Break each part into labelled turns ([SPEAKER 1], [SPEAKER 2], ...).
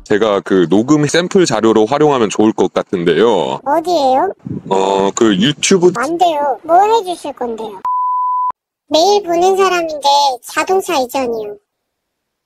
[SPEAKER 1] 제가 그 녹음 샘플 자료로 활용하면 좋을 것 같은데요.
[SPEAKER 2] 어디에요?
[SPEAKER 1] 그 유튜브.
[SPEAKER 2] 안 돼요. 뭐 해주실 건데요? 매일 보는 사람인데 자동차 이전이요.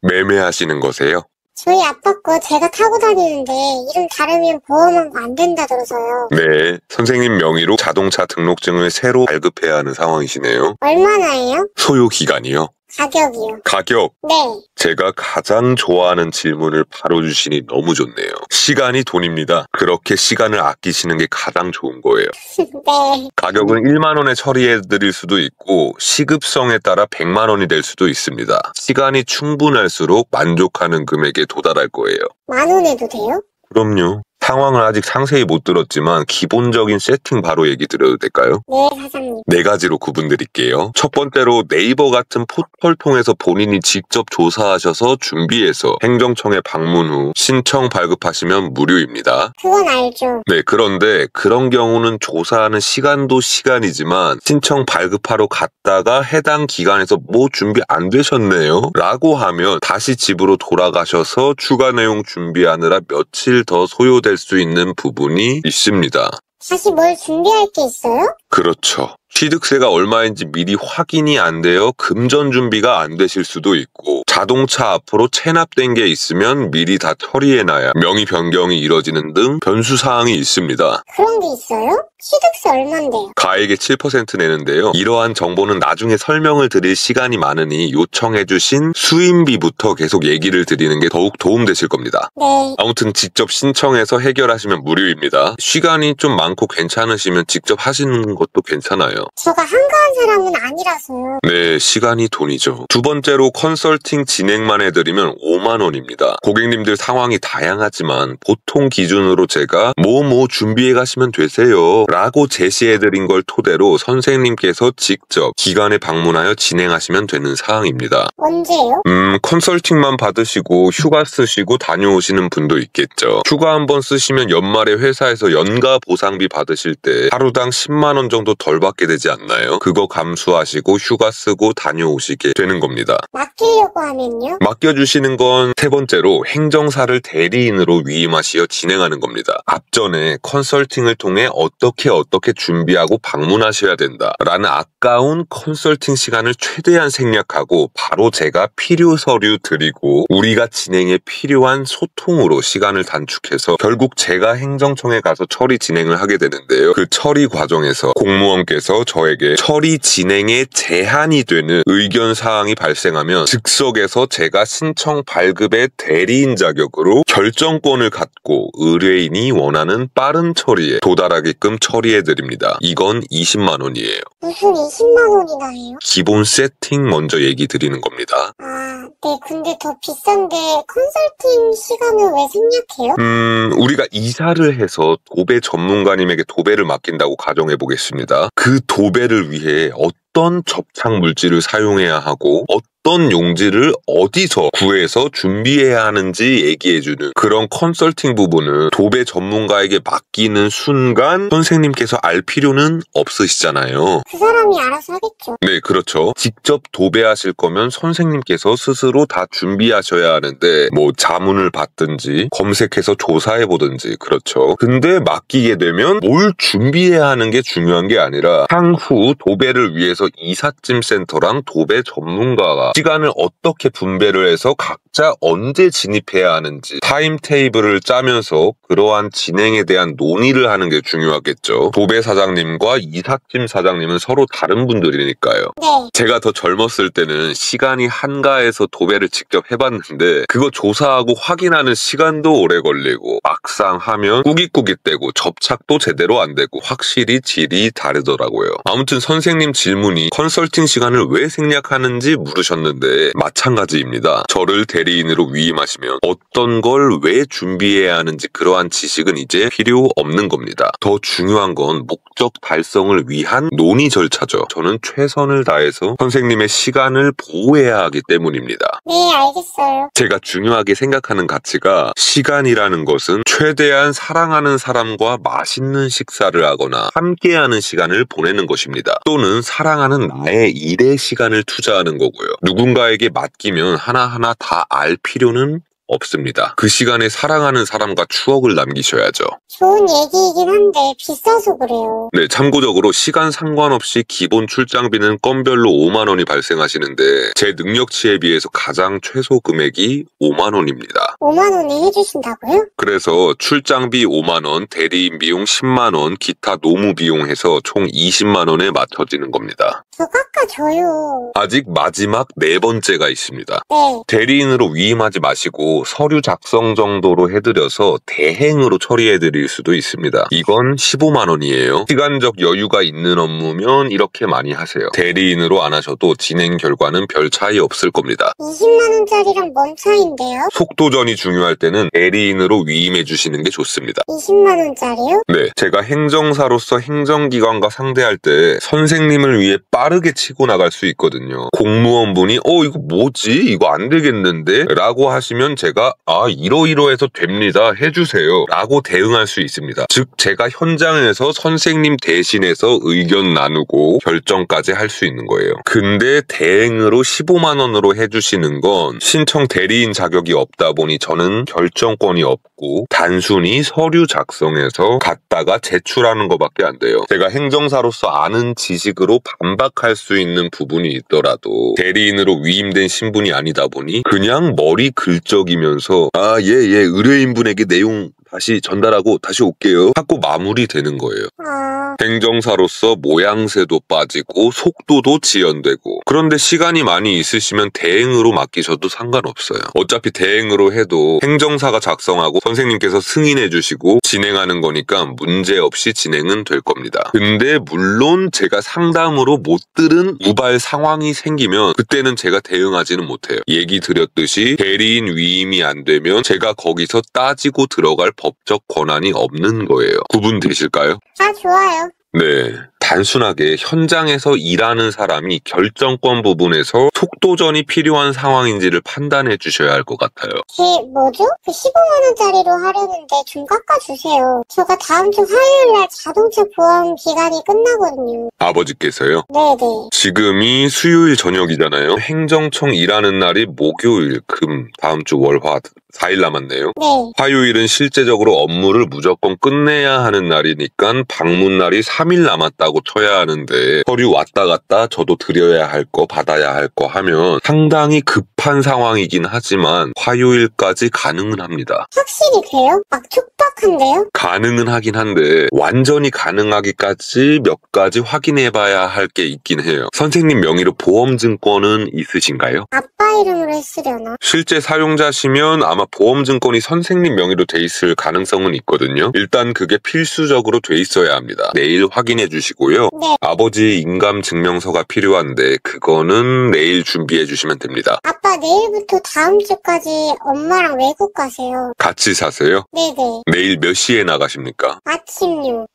[SPEAKER 1] 매매하시는 거세요?
[SPEAKER 2] 저희 아빠 거 제가 타고 다니는데 이름 다르면 보험한 거 안 된다 들어서요.
[SPEAKER 1] 네, 선생님 명의로 자동차 등록증을 새로 발급해야 하는 상황이시네요.
[SPEAKER 2] 얼마나예요?
[SPEAKER 1] 소요 기간이요?
[SPEAKER 2] 가격이요.
[SPEAKER 1] 가격.
[SPEAKER 2] 네.
[SPEAKER 1] 제가 가장 좋아하는 질문을 바로 주시니 너무 좋네요. 시간이 돈입니다. 그렇게 시간을 아끼시는 게 가장 좋은 거예요.
[SPEAKER 2] 네.
[SPEAKER 1] 가격은 1만 원에 처리해 드릴 수도 있고 시급성에 따라 100만 원이 될 수도 있습니다. 시간이 충분할수록 만족하는 금액에 도달할 거예요.
[SPEAKER 2] 10,000원 해도 돼요?
[SPEAKER 1] 그럼요. 상황을 아직 상세히 못 들었지만 기본적인 세팅 바로 얘기 드려도 될까요?
[SPEAKER 2] 네, 사장님.
[SPEAKER 1] 4가지로 구분드릴게요. 첫 번째로 네이버 같은 포털 통해서 본인이 직접 조사하셔서 준비해서 행정청에 방문 후 신청 발급하시면 무료입니다.
[SPEAKER 2] 그건 알죠.
[SPEAKER 1] 네, 그런데 그런 경우는 조사하는 시간도 시간이지만 신청 발급하러 갔다가 해당 기관에서 뭐 준비 안 되셨네요 라고 하면 다시 집으로 돌아가셔서 추가 내용 준비하느라 며칠 더 소요될 수 있는 부분이 있습니다.
[SPEAKER 2] 다시 뭘 준비할 게 있어요?
[SPEAKER 1] 그렇죠. 취득세가 얼마인지 미리 확인이 안 되어 금전 준비가 안 되실 수도 있고 자동차 앞으로 체납된 게 있으면 미리 다 처리해놔야 명의 변경이 이뤄지는 등 변수 사항이 있습니다.
[SPEAKER 2] 그런 게 있어요? 취득세 얼만데요?
[SPEAKER 1] 가액의 7% 내는데요. 이러한 정보는 나중에 설명을 드릴 시간이 많으니 요청해주신 수임비부터 계속 얘기를 드리는 게 더욱 도움되실 겁니다.
[SPEAKER 2] 네.
[SPEAKER 1] 아무튼 직접 신청해서 해결하시면 무료입니다. 시간이 좀 많고 괜찮으시면 직접 하시는 것도 괜찮아요.
[SPEAKER 2] 저가 한가한 사람은 아니라서요.
[SPEAKER 1] 네, 시간이 돈이죠. 두 번째로 컨설팅 진행만 해드리면 5만 원입니다. 고객님들 상황이 다양하지만 보통 기준으로 제가 뭐 준비해 가시면 되세요 라고 제시해드린 걸 토대로 선생님께서 직접 기관에 방문하여 진행하시면 되는 사항입니다.
[SPEAKER 2] 언제요?
[SPEAKER 1] 컨설팅만 받으시고 휴가 쓰시고 다녀오시는 분도 있겠죠. 휴가 한번 쓰시면 연말에 회사에서 연가 보상비 받으실 때 하루당 10만 원 정도 덜 받게 되지 않나요? 그거 감수하시고 휴가 쓰고 다녀오시게 되는 겁니다.
[SPEAKER 2] 맡기려고 하면요?
[SPEAKER 1] 맡겨주시는 건 세 번째로 행정사를 대리인으로 위임하시어 진행하는 겁니다. 앞전에 컨설팅을 통해 어떻게 준비하고 방문하셔야 된다 라는 아까운 컨설팅 시간을 최대한 생략하고 바로 제가 필요 서류 드리고 우리가 진행에 필요한 소통으로 시간을 단축해서 결국 제가 행정청에 가서 처리 진행을 하게 되는데요. 그 처리 과정에서 공무원께서 저에게 처리 진행에 제한이 되는 의견 사항이 발생하면 즉석에서 제가 신청 발급의 대리인 자격으로 결정권을 갖고 의뢰인이 원하는 빠른 처리에 도달하게끔 처리해드립니다. 이건 20만 원이에요.
[SPEAKER 2] 무슨 20만 원이나 해요?
[SPEAKER 1] 기본 세팅 먼저 얘기 드리는 겁니다.
[SPEAKER 2] 아, 네. 근데 더 비싼데 컨설팅 시간을 왜 생략해요?
[SPEAKER 1] 우리가 이사를 해서 도배 전문가님에게 도배를 맡긴다고 가정해 보겠습니다. 그 도배를 위해 어떤 접착 물질을 사용해야 하고 어떤 용지를 어디서 구해서 준비해야 하는지 얘기해주는 그런 컨설팅 부분은 도배 전문가에게 맡기는 순간 선생님께서 알 필요는 없으시잖아요.
[SPEAKER 2] 그 사람이 알아서 하겠죠.
[SPEAKER 1] 네, 그렇죠. 직접 도배하실 거면 선생님께서 스스로 다 준비하셔야 하는데 뭐 자문을 받든지 검색해서 조사해보든지 그렇죠. 근데 맡기게 되면 뭘 준비해야 하는 게 중요한 게 아니라 향후 도배를 위해서 이삿짐 센터랑 도배 전문가가 시간을 어떻게 분배를 해서 각자 언제 진입해야 하는지 타임테이블을 짜면서 그러한 진행에 대한 논의를 하는 게 중요하겠죠. 도배 사장님과 이삿짐 사장님은 서로 다른 분들이니까요.
[SPEAKER 2] 네.
[SPEAKER 1] 제가 더 젊었을 때는 시간이 한가해서 도배를 직접 해봤는데 그거 조사하고 확인하는 시간도 오래 걸리고 막상 하면 꾸깃꾸깃대고 접착도 제대로 안 되고 확실히 질이 다르더라고요. 아무튼 선생님 질문이 컨설팅 시간을 왜 생략하는지 물으셨는데 마찬가지입니다. 저를 대리인으로 위임하시면 어떤 걸 왜 준비해야 하는지 그러한 지식은 이제 필요 없는 겁니다. 더 중요한 건 목적 달성을 위한 논의 절차죠. 저는 최선을 다해서 선생님의 시간을 보호해야 하기 때문입니다.
[SPEAKER 2] 네, 알겠어요.
[SPEAKER 1] 제가 중요하게 생각하는 가치가 시간이라는 것은 최대한 사랑하는 사람과 맛있는 식사를 하거나 함께하는 시간을 보내는 것입니다. 또는 사랑하는 나의 일에 시간을 투자하는 거고요. 누군가에게 맡기면 하나하나 다 알 필요는 없습니다. 그 시간에 사랑하는 사람과 추억을 남기셔야죠.
[SPEAKER 2] 좋은 얘기이긴 한데 비싸서 그래요.
[SPEAKER 1] 네, 참고적으로 시간 상관없이 기본 출장비는 건별로 5만 원이 발생하시는데 제 능력치에 비해서 가장 최소 금액이 5만 원입니다.
[SPEAKER 2] 5만 원에 해주신다고요?
[SPEAKER 1] 그래서 출장비 5만 원, 대리인 비용 10만 원, 기타 노무 비용 해서 총 20만 원에 맞춰지는 겁니다.
[SPEAKER 2] 저 깎아줘요.
[SPEAKER 1] 아직 마지막 네 번째가 있습니다.
[SPEAKER 2] 네.
[SPEAKER 1] 대리인으로 위임하지 마시고 서류 작성 정도로 해드려서 대행으로 처리해드릴 수도 있습니다. 이건 15만 원이에요. 시간적 여유가 있는 업무면 이렇게 많이 하세요. 대리인으로 안 하셔도 진행 결과는 별 차이 없을 겁니다.
[SPEAKER 2] 20만 원짜리랑 뭔 차이인데요?
[SPEAKER 1] 속도전이 중요할 때는 대리인으로 위임해 주시는 게 좋습니다.
[SPEAKER 2] 20만 원짜리요?
[SPEAKER 1] 네, 제가 행정사로서 행정기관과 상대할 때 선생님을 위해 빠르게 치고 나갈 수 있거든요. 공무원분이 이거 뭐지? 이거 안 되겠는데? 라고 하시면 제가 이러이러해서 됩니다. 해주세요. 라고 대응할 수 있습니다. 즉 제가 현장에서 선생님 대신해서 의견 나누고 결정까지 할 수 있는 거예요. 근데 대행으로 15만 원으로 해주시는 건 신청 대리인 자격이 없다 보니 저는 결정권이 없고 단순히 서류 작성해서 갖다가 제출하는 것밖에 안 돼요. 제가 행정사로서 아는 지식으로 반박할 수 있는 부분이 있더라도 대리인으로 위임된 신분이 아니다 보니 그냥 머리 긁적이면서 의뢰인분에게 내용 다시 전달하고 다시 올게요 하고 마무리되는 거예요. 행정사로서 모양새도 빠지고 속도도 지연되고 그런데 시간이 많이 있으시면 대행으로 맡기셔도 상관없어요. 어차피 대행으로 해도 행정사가 작성하고 선생님께서 승인해 주시고 진행하는 거니까 문제없이 진행은 될 겁니다. 근데 물론 제가 상담으로 못 들은 우발 상황이 생기면 그때는 제가 대응하지는 못해요. 얘기 드렸듯이 대리인 위임이 안 되면 제가 거기서 따지고 들어갈 법적 권한이 없는 거예요. 구분되실까요?
[SPEAKER 2] 좋아요.
[SPEAKER 1] 네. 단순하게 현장에서 일하는 사람이 결정권 부분에서 속도전이 필요한 상황인지를 판단해 주셔야 할 것 같아요.
[SPEAKER 2] 뭐죠? 그 15만 원짜리로 하려는데 좀 깎아주세요. 제가 다음 주 화요일날 자동차 보험 기간이 끝나거든요.
[SPEAKER 1] 아버지께서요?
[SPEAKER 2] 네네.
[SPEAKER 1] 지금이 수요일 저녁이잖아요. 행정청 일하는 날이 목요일, 금, 다음 주 월, 화 4일 남았네요.
[SPEAKER 2] 네.
[SPEAKER 1] 화요일은 실제적으로 업무를 무조건 끝내야 하는 날이니까 방문 날이 3일 남았다고 쳐야 하는데 서류 왔다 갔다 저도 드려야 할 거 받아야 할 거 하면 상당히 급한 상황이긴 하지만 화요일까지 가능은 합니다.
[SPEAKER 2] 확실히 돼요? 막 촉박한데요?
[SPEAKER 1] 가능은 하긴 한데 완전히 가능하기까지 몇 가지 확인해봐야 할 게 있긴 해요. 선생님 명의로 보험증권은 있으신가요?
[SPEAKER 2] 아빠 이름으로 했으려나?
[SPEAKER 1] 실제 사용자시면 아마 보험증권이 선생님 명의로 돼 있을 가능성은 있거든요. 일단 그게 필수적으로 돼 있어야 합니다. 내일 확인해 주시고요.
[SPEAKER 2] 네.
[SPEAKER 1] 아버지 인감증명서가 필요한데 그거는 내일 준비해 주시면 됩니다.
[SPEAKER 2] 아빠 내일부터 다음 주까지 엄마랑 외국 가세요.
[SPEAKER 1] 같이 사세요?
[SPEAKER 2] 네네.
[SPEAKER 1] 내일 몇 시에 나가십니까?
[SPEAKER 2] 아침요.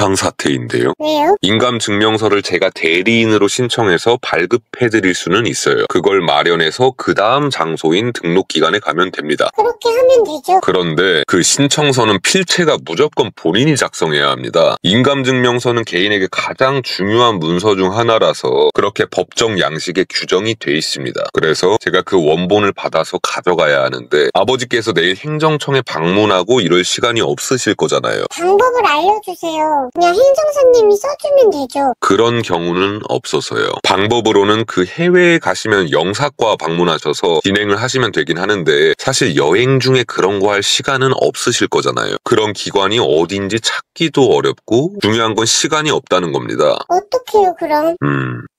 [SPEAKER 1] 비상사태인데요.
[SPEAKER 2] 왜요?
[SPEAKER 1] 인감증명서를 제가 대리인으로 신청해서 발급해드릴 수는 있어요. 그걸 마련해서 그 다음 장소인 등록기관에 가면 됩니다.
[SPEAKER 2] 그렇게 하면 되죠.
[SPEAKER 1] 그런데 그 신청서는 필체가 무조건 본인이 작성해야 합니다. 인감증명서는 개인에게 가장 중요한 문서 중 하나라서 그렇게 법정 양식에 규정이 돼 있습니다. 그래서 제가 그 원본을 받아서 가져가야 하는데 아버지께서 내일 행정청에 방문하고 이럴 시간이 없으실 거잖아요.
[SPEAKER 2] 방법을 알려주세요. 그냥 행정사님이 써주면 되죠.
[SPEAKER 1] 그런 경우는 없어서요. 방법으로는 그 해외에 가시면 영사과 방문하셔서 진행을 하시면 되긴 하는데 사실 여행 중에 그런 거 할 시간은 없으실 거잖아요. 그런 기관이 어딘지 찾기도 어렵고 중요한 건 시간이 없다는 겁니다.
[SPEAKER 2] 어떡해요 그럼?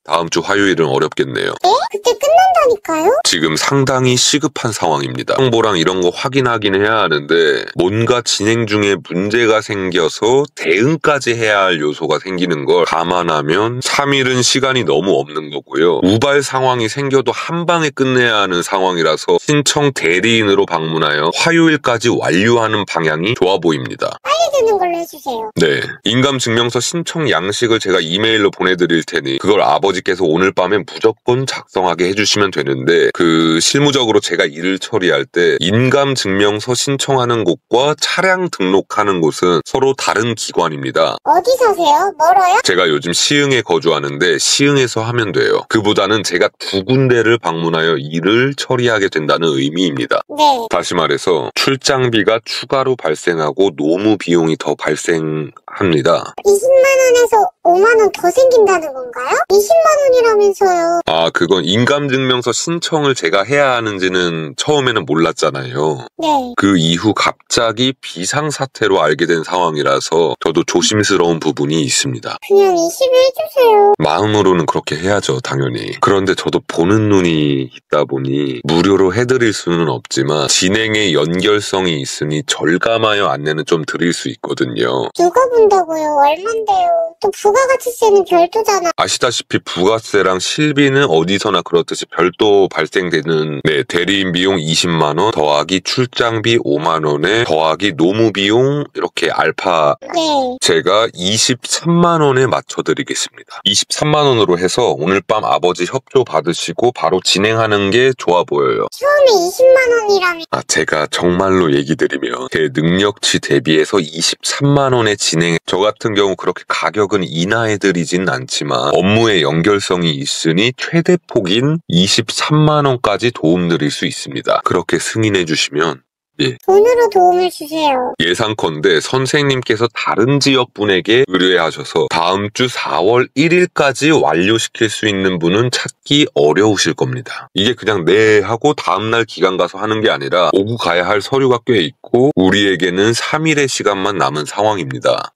[SPEAKER 1] 다음 주 화요일은 어렵겠네요.
[SPEAKER 2] 에? 그때 끝난다니까요?
[SPEAKER 1] 지금 상당히 시급한 상황입니다. 정보랑 이런 거 확인하긴 해야 하는데 뭔가 진행 중에 문제가 생겨서 대응까지 해야 할 요소가 생기는 걸 감안하면 3일은 시간이 너무 없는 거고요. 우발 상황이 생겨도 한 방에 끝내야 하는 상황이라서 신청 대리인으로 방문하여 화요일까지 완료하는 방향이 좋아 보입니다.
[SPEAKER 2] 빨리 되는 걸로 해주세요.
[SPEAKER 1] 네. 인감증명서 신청 양식을 제가 이메일로 보내드릴 테니 그걸 아버지께서 오늘 밤에 무조건 작성하게 해주시면 되는데 그 실무적으로 제가 일을 처리할 때 인감증명서 신청하는 곳과 차량 등록하는 곳은 서로 다른 기관입니다.
[SPEAKER 2] 어디 사세요? 멀어요?
[SPEAKER 1] 제가 요즘 시흥에 거주하는데 시흥에서 하면 돼요. 그보다는 제가 두 군데를 방문하여 일을 처리하게 된다는 의미입니다.
[SPEAKER 2] 네.
[SPEAKER 1] 다시 말해서 출장비가 추가로 발생하고 노무 비용이 더 발생합니다.
[SPEAKER 2] 20만원에서 5만원 더 생긴다는 건가요? 20만원이라면서요.
[SPEAKER 1] 아, 그건 인감증명서 신청을 제가 해야 하는지는 처음에는 몰랐잖아요.
[SPEAKER 2] 네.
[SPEAKER 1] 그 이후 갑자기 비상사태로 알게 된 상황이라서 저도 조심스러운 부분이 있습니다.
[SPEAKER 2] 그냥 20을 해주세요.
[SPEAKER 1] 마음으로는 그렇게 해야죠, 당연히. 그런데 저도 보는 눈이 있다 보니 무료로 해드릴 수는 없지만 진행에 연결성이 있으니 절감하여 안내는 좀 드릴 수 있거든요.
[SPEAKER 2] 누가 본다고요? 얼만데요? 또 부가가치세는 별도잖아.
[SPEAKER 1] 아시다시피 부가세랑 실비는 어디서나 그렇듯이 별도 발생되는 대리인 비용 20만원 더하기 출장비 5만원에 더하기 노무비용 이렇게 알파
[SPEAKER 2] 네.
[SPEAKER 1] 제가 23만원에 맞춰드리겠습니다. 23만원으로 해서 오늘 밤 아버지 협조 받으시고 바로 진행하는 게 좋아 보여요.
[SPEAKER 2] 처음에 20만원이라면
[SPEAKER 1] 제가 정말로 얘기 드리면 제 능력치 대비해서 23만원에 진행해 저 같은 경우 그렇게 가격은 인하해드리진 않지만 업무의 연결성이 있으니 최대 폭인 23만원까지 도움드릴 수 있습니다. 그렇게 승인해 주시면
[SPEAKER 2] 돈으로 도움을 주세요.
[SPEAKER 1] 예상컨대 선생님께서 다른 지역분에게 의뢰하셔서 다음 주 4월 1일까지 완료시킬 수 있는 분은 찾기 어려우실 겁니다. 이게 그냥 네 하고 다음날 기간 가서 하는 게 아니라 오고 가야 할 서류가 꽤 있고 우리에게는 3일의 시간만 남은 상황입니다.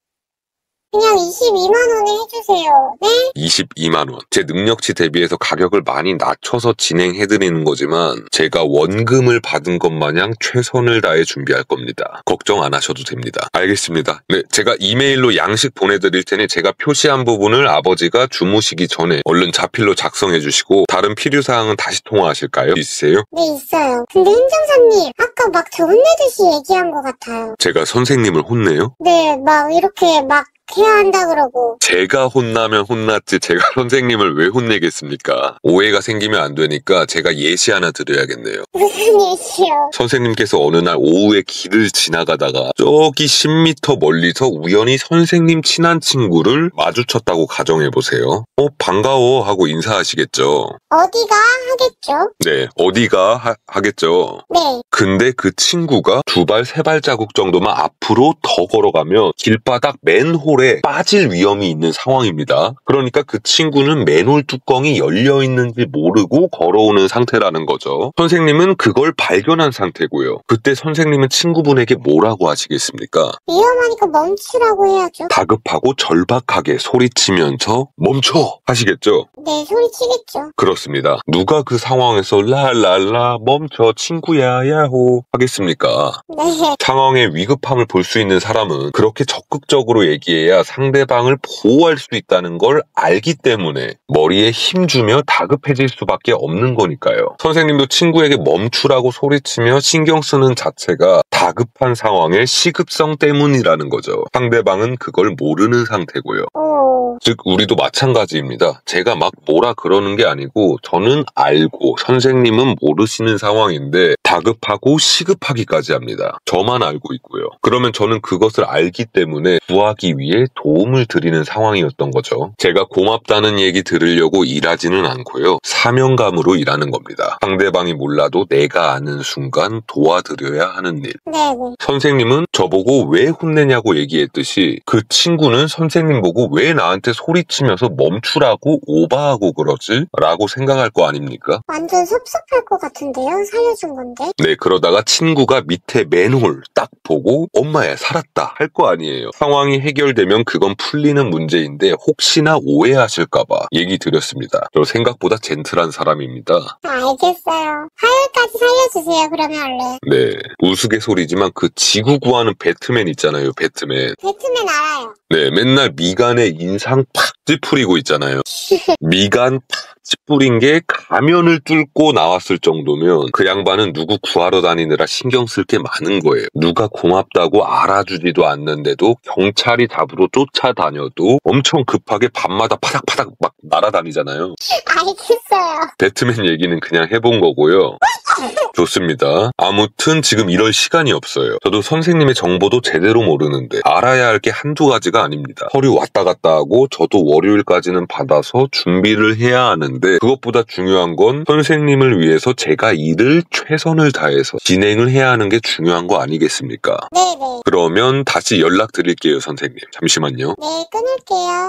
[SPEAKER 2] 그냥 22만원에 해주세요. 네?
[SPEAKER 1] 22만원. 제 능력치 대비해서 가격을 많이 낮춰서 진행해드리는 거지만 제가 원금을 받은 것 마냥 최선을 다해 준비할 겁니다. 걱정 안 하셔도 됩니다. 알겠습니다. 네, 제가 이메일로 양식 보내드릴 테니 제가 표시한 부분을 아버지가 주무시기 전에 얼른 자필로 작성해 주시고 다른 필요사항은 다시 통화하실까요? 있으세요?
[SPEAKER 2] 네, 있어요. 근데 행정사님, 아까 막 저 혼내듯이 얘기한 것 같아요.
[SPEAKER 1] 제가 선생님을 혼내요?
[SPEAKER 2] 네, 막 이렇게 막 해야 한다 그러고.
[SPEAKER 1] 제가 혼나면 혼났지 제가 선생님을 왜 혼내겠습니까? 오해가 생기면 안 되니까 제가 예시 하나 드려야겠네요.
[SPEAKER 2] 무슨 예시요?
[SPEAKER 1] 선생님께서 어느 날 오후에 길을 지나가다가 저기 10m 멀리서 우연히 선생님 친한 친구를 마주쳤다고 가정해보세요. 반가워 하고 인사하시겠죠.
[SPEAKER 2] 어디가 하겠죠?
[SPEAKER 1] 네, 어디가 하겠죠.
[SPEAKER 2] 네.
[SPEAKER 1] 근데 그 친구가 두 발, 세 발자국 정도만 앞으로 더 걸어가면 길바닥 맨홀에 빠질 위험이 있는 상황입니다. 그러니까 그 친구는 맨홀 뚜껑이 열려 있는지 모르고 걸어오는 상태라는 거죠. 선생님은 그걸 발견한 상태고요. 그때 선생님은 친구분에게 뭐라고 하시겠습니까?
[SPEAKER 2] 위험하니까 멈추라고 해야죠.
[SPEAKER 1] 다급하고 절박하게 소리치면서 멈춰! 하시겠죠?
[SPEAKER 2] 네, 소리치겠죠.
[SPEAKER 1] 그렇습니다. 누가 그 상황에서 라라라 멈춰 친구야 야호 하겠습니까?
[SPEAKER 2] 네.
[SPEAKER 1] 상황의 위급함을 볼 수 있는 사람은 그렇게 적극적으로 얘기해야 상대방을 보호할 수 있다는 걸 알기 때문에 머리에 힘주며 다급해질 수밖에 없는 거니까요. 선생님도 친구에게 멈추라고 소리치며 신경 쓰는 자체가 다급한 상황의 시급성 때문이라는 거죠. 상대방은 그걸 모르는 상태고요. 즉 우리도 마찬가지입니다. 제가 막 뭐라 그러는 게 아니고 저는 알고 선생님은 모르시는 상황인데 다급하고 시급하기까지 합니다. 저만 알고 있고요. 그러면 저는 그것을 알기 때문에 구하기 위해 도움을 드리는 상황이었던 거죠. 제가 고맙다는 얘기 들으려고 일하지는 않고요. 사명감으로 일하는 겁니다. 상대방이 몰라도 내가 아는 순간 도와드려야 하는 일.
[SPEAKER 2] 네네.
[SPEAKER 1] 선생님은 저보고 왜 혼내냐고 얘기했듯이 그 친구는 선생님 보고 왜 나한테 소리치면서 멈추라고 오바하고 그러지? 라고 생각할 거 아닙니까?
[SPEAKER 2] 완전 섭섭할 것 같은데요? 살려준 건데?
[SPEAKER 1] 네, 그러다가 친구가 밑에 맨홀 딱 보고 엄마야 살았다 할 거 아니에요. 상황이 해결되면 그건 풀리는 문제인데 혹시나 오해하실까봐 얘기 드렸습니다. 저 생각보다 젠틀한 사람입니다.
[SPEAKER 2] 알겠어요. 화요일까지 살려주세요, 그러면 얼른.
[SPEAKER 1] 네, 우스갯소리지만 그 지구 구하는 배트맨 있잖아요, 배트맨.
[SPEAKER 2] 배트맨 알아요.
[SPEAKER 1] 네, 맨날 미간에 인상 팍 찌푸리고 있잖아요. 미간 팍 뿌린 게 가면을 뚫고 나왔을 정도면 그 양반은 누구 구하러 다니느라 신경 쓸 게 많은 거예요. 누가 고맙다고 알아주지도 않는데도 경찰이 잡으러 쫓아다녀도 엄청 급하게 밤마다 파닥파닥 막 날아다니잖아요.
[SPEAKER 2] 알겠어요.
[SPEAKER 1] 배트맨 얘기는 그냥 해본 거고요. 좋습니다. 아무튼 지금 이럴 시간이 없어요. 저도 선생님의 정보도 제대로 모르는데 알아야 할 게 한두 가지가 아닙니다. 서류 왔다 갔다 하고 저도 월요일까지는 받아서 준비를 해야 하는데 그것보다 중요한 건 선생님을 위해서 제가 일을 최선을 다해서 진행을 해야 하는 게 중요한 거 아니겠습니까?
[SPEAKER 2] 네네.
[SPEAKER 1] 그러면 다시 연락드릴게요, 선생님. 잠시만요.
[SPEAKER 2] 네, 끊을게요.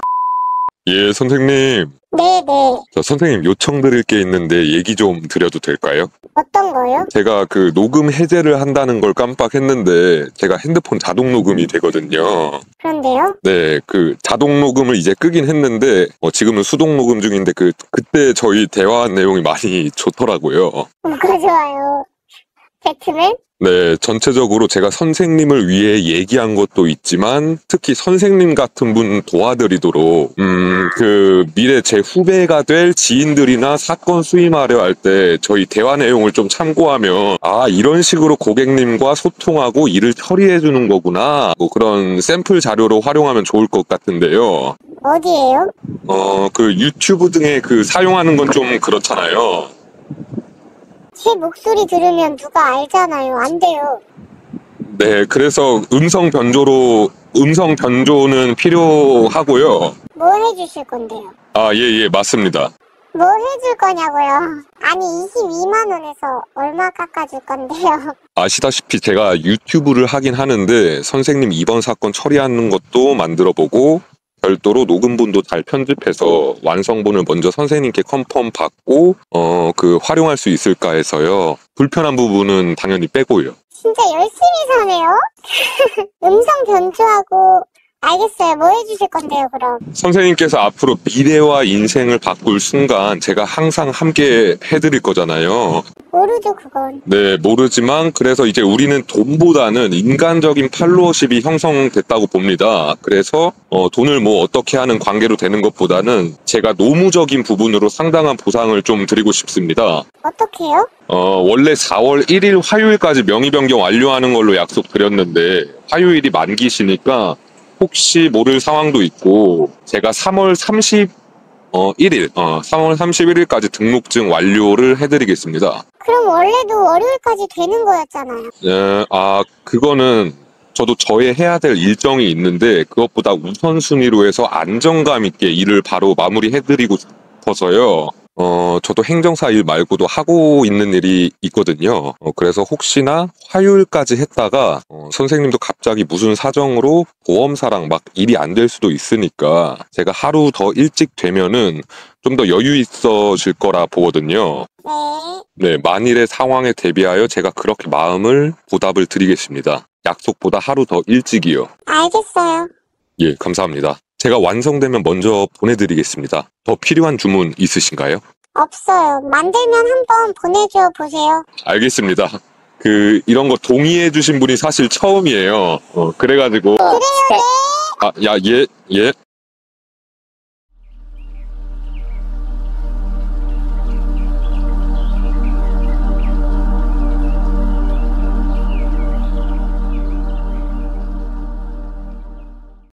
[SPEAKER 1] 예, 선생님.
[SPEAKER 2] 네네.
[SPEAKER 1] 저 선생님 요청드릴 게 있는데 얘기 좀 드려도 될까요?
[SPEAKER 2] 어떤 거요?
[SPEAKER 1] 제가 그 녹음 해제를 한다는 걸 깜빡했는데 제가 핸드폰 자동 녹음이 되거든요.
[SPEAKER 2] 그런데요?
[SPEAKER 1] 네, 그 자동 녹음을 이제 끄긴 했는데 지금은 수동 녹음 중인데 그때 저희 대화한 내용이 많이 좋더라고요.
[SPEAKER 2] 뭐가 좋아요? 배트맨?
[SPEAKER 1] 네, 전체적으로 제가 선생님을 위해 얘기한 것도 있지만 특히 선생님 같은 분 도와드리도록 그 미래 제 후배가 될 지인들이나 사건 수임하려 할 때 저희 대화 내용을 좀 참고하면 아, 이런 식으로 고객님과 소통하고 일을 처리해 주는 거구나. 뭐 그런 샘플 자료로 활용하면 좋을 것 같은데요.
[SPEAKER 2] 어디에요?
[SPEAKER 1] 그 유튜브 등에 그 사용하는 건 좀 그렇잖아요.
[SPEAKER 2] 제 목소리 들으면 누가 알잖아요. 안 돼요.
[SPEAKER 1] 네, 그래서 음성 변조는 필요하고요.
[SPEAKER 2] 뭐 해주실 건데요?
[SPEAKER 1] 아, 예, 맞습니다.
[SPEAKER 2] 뭐 해줄 거냐고요? 아니 22만 원에서 얼마 깎아줄 건데요?
[SPEAKER 1] 아시다시피 제가 유튜브를 하긴 하는데 선생님 이번 사건 처리하는 것도 만들어보고 별도로 녹음본도 잘 편집해서 완성본을 먼저 선생님께 컨펌 받고 그 활용할 수 있을까 해서요. 불편한 부분은 당연히 빼고요.
[SPEAKER 2] 진짜 열심히 사네요? 음성 변조하고 알겠어요. 뭐 해주실 건데요 그럼?
[SPEAKER 1] 선생님께서 앞으로 미래와 인생을 바꿀 순간 제가 항상 함께 해드릴 거잖아요.
[SPEAKER 2] 모르죠 그건.
[SPEAKER 1] 네, 모르지만 그래서 이제 우리는 돈보다는 인간적인 팔로워십이 형성됐다고 봅니다. 그래서 돈을 뭐 어떻게 하는 관계로 되는 것보다는 제가 노무적인 부분으로 상당한 보상을 좀 드리고 싶습니다.
[SPEAKER 2] 어떻게요?
[SPEAKER 1] 원래 4월 1일 화요일까지 명의 변경 완료하는 걸로 약속드렸는데 화요일이 만기시니까 혹시 모를 상황도 있고 제가 3월 31일까지 등록증 완료를 해드리겠습니다.
[SPEAKER 2] 그럼 원래도 월요일까지 되는 거였잖아요.
[SPEAKER 1] 네, 그거는 저도 저의 해야 될 일정이 있는데 그것보다 우선순위로 해서 안정감 있게 일을 바로 마무리해드리고 싶어서요. 저도 행정사 일 말고도 하고 있는 일이 있거든요. 그래서 혹시나 화요일까지 했다가 선생님도 갑자기 무슨 사정으로 보험사랑 막 일이 안 될 수도 있으니까 제가 하루 더 일찍 되면은 좀 더 여유 있어질 거라 보거든요.
[SPEAKER 2] 네.
[SPEAKER 1] 네, 만일의 상황에 대비하여 제가 그렇게 마음을 보답을 드리겠습니다. 약속보다 하루 더 일찍이요.
[SPEAKER 2] 알겠어요.
[SPEAKER 1] 예, 감사합니다. 제가 완성되면 먼저 보내드리겠습니다. 더 필요한 주문 있으신가요?
[SPEAKER 2] 없어요. 만들면 한번 보내줘 보세요.
[SPEAKER 1] 알겠습니다. 이런 거 동의해 주신 분이 사실 처음이에요. 그래가지고.
[SPEAKER 2] 그래요, 네.
[SPEAKER 1] 예.